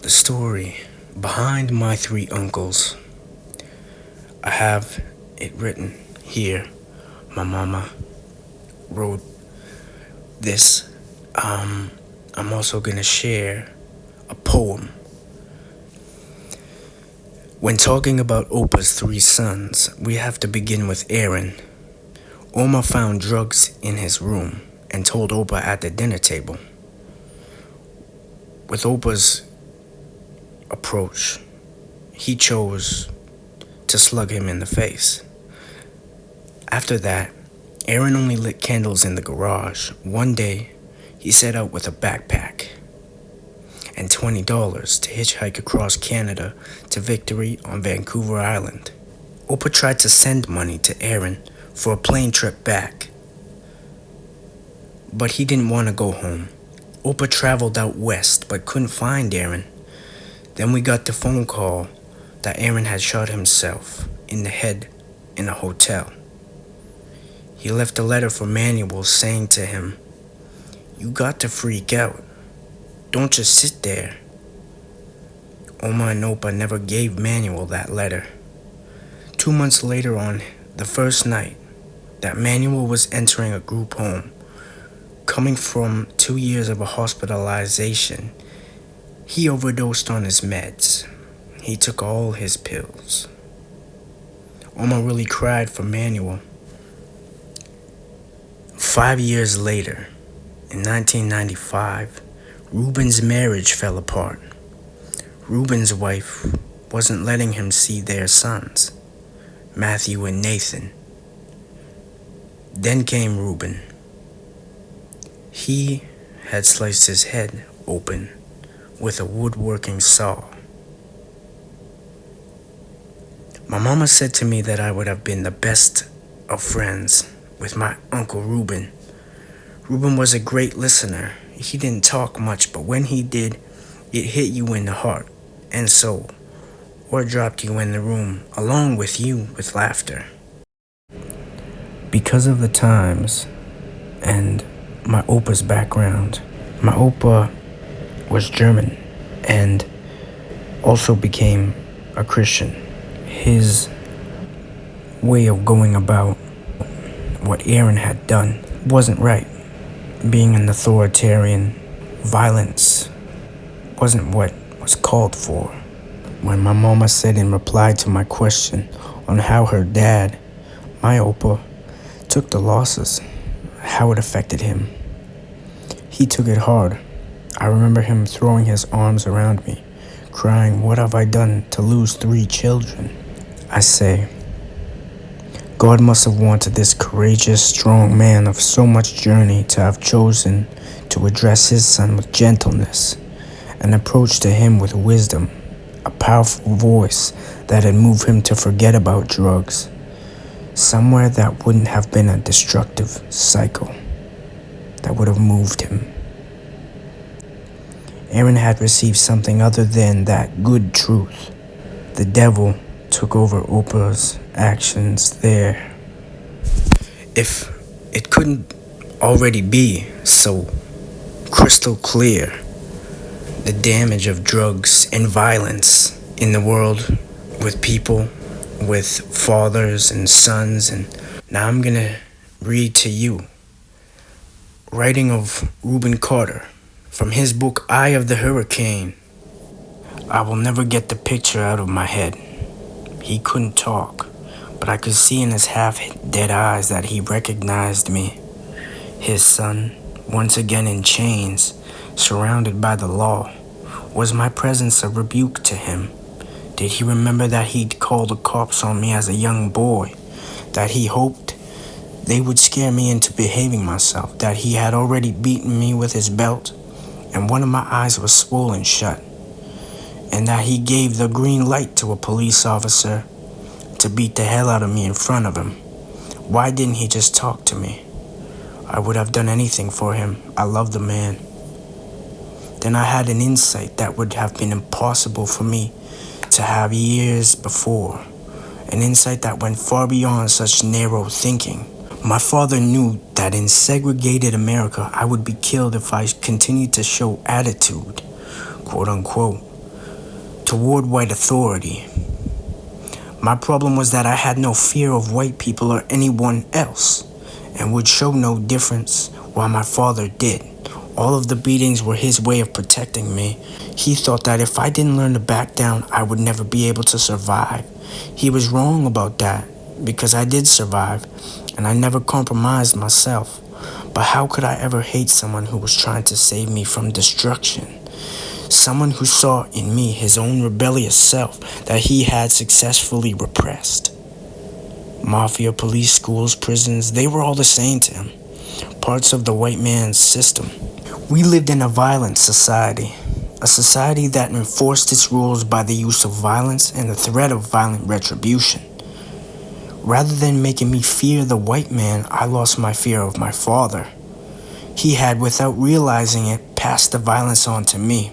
the story behind my three uncles. I have it written here. My mama wrote this. I'm also gonna share a poem. When talking about Opa's three sons, we have to begin with Aaron. Oma found drugs in his room and told Opa at the dinner table. With Opa's approach, he chose to slug him in the face. After that, Aaron only lit candles in the garage. One day, he set out with a backpack and $20 to hitchhike across Canada to Victory on Vancouver Island. Opa tried to send money to Aaron for a plane trip back, but he didn't want to go home. Opa traveled out west but couldn't find Aaron. Then we got the phone call that Aaron had shot himself in the head in a hotel. He left a letter for Manuel saying to him, "You got to freak out. Don't just sit there." Oma and Opa never gave Manuel that letter. 2 months later, on the first night that Manuel was entering a group home, coming from 2 years of a hospitalization, he overdosed on his meds. He took all his pills. Oma really cried for Manuel. 5 years later, in 1995, Rubin's marriage fell apart. Rubin's wife wasn't letting him see their sons, Matthew and Nathan. Then came Rubin. He had sliced his head open with a woodworking saw. My mama said to me that I would have been the best of friends with my Uncle Rubin. Rubin was a great listener. He didn't talk much, but when he did, it hit you in the heart and soul, or dropped you in the room along with you with laughter. Because of the times and my Opa's background, my Opa was German and also became a Christian. His way of going about what Aaron had done wasn't right. Being an authoritarian, violence wasn't what was called for. When my mama said in reply to my question on how her dad, my Opa, took the losses, how it affected him, he took it hard. I remember him throwing his arms around me, crying, "What have I done to lose 3 children?" I say, God must have wanted this courageous, strong man of so much journey to have chosen to address his son with gentleness, an approach to him with wisdom, a powerful voice that had moved him to forget about drugs, somewhere that wouldn't have been a destructive cycle, that would have moved him. Aaron had received something other than that good truth. The devil took over Opa's actions there. If it couldn't already be so crystal clear, the damage of drugs and violence in the world with people, with fathers and sons, and now I'm gonna read to you, writing of Rubin Carter, from his book Eye of the Hurricane. I will never get the picture out of my head. He couldn't talk, but I could see in his half-dead eyes that he recognized me. His son, once again in chains, surrounded by the law. Was my presence a rebuke to him? Did he remember that he'd called the cops on me as a young boy? That he hoped they would scare me into behaving myself? That he had already beaten me with his belt, and one of my eyes was swollen shut? And that he gave the green light to a police officer to beat the hell out of me in front of him? Why didn't he just talk to me? I would have done anything for him. I loved the man. Then I had an insight that would have been impossible for me to have years before. An insight that went far beyond such narrow thinking. My father knew that in segregated America, I would be killed if I continued to show attitude, quote unquote. toward white authority. My problem was that I had no fear of white people or anyone else, and would show no difference while my father did. All of the beatings were his way of protecting me. He thought that if I didn't learn to back down, I would never be able to survive. He was wrong about that, because I did survive, and I never compromised myself. But how could I ever hate someone who was trying to save me from destruction? Someone who saw in me his own rebellious self that he had successfully repressed. Mafia, police, schools, prisons, they were all the same to him. Parts of the white man's system. We lived in a violent society. A society that enforced its rules by the use of violence and the threat of violent retribution. Rather than making me fear the white man, I lost my fear of my father. He had, without realizing it, passed the violence on to me.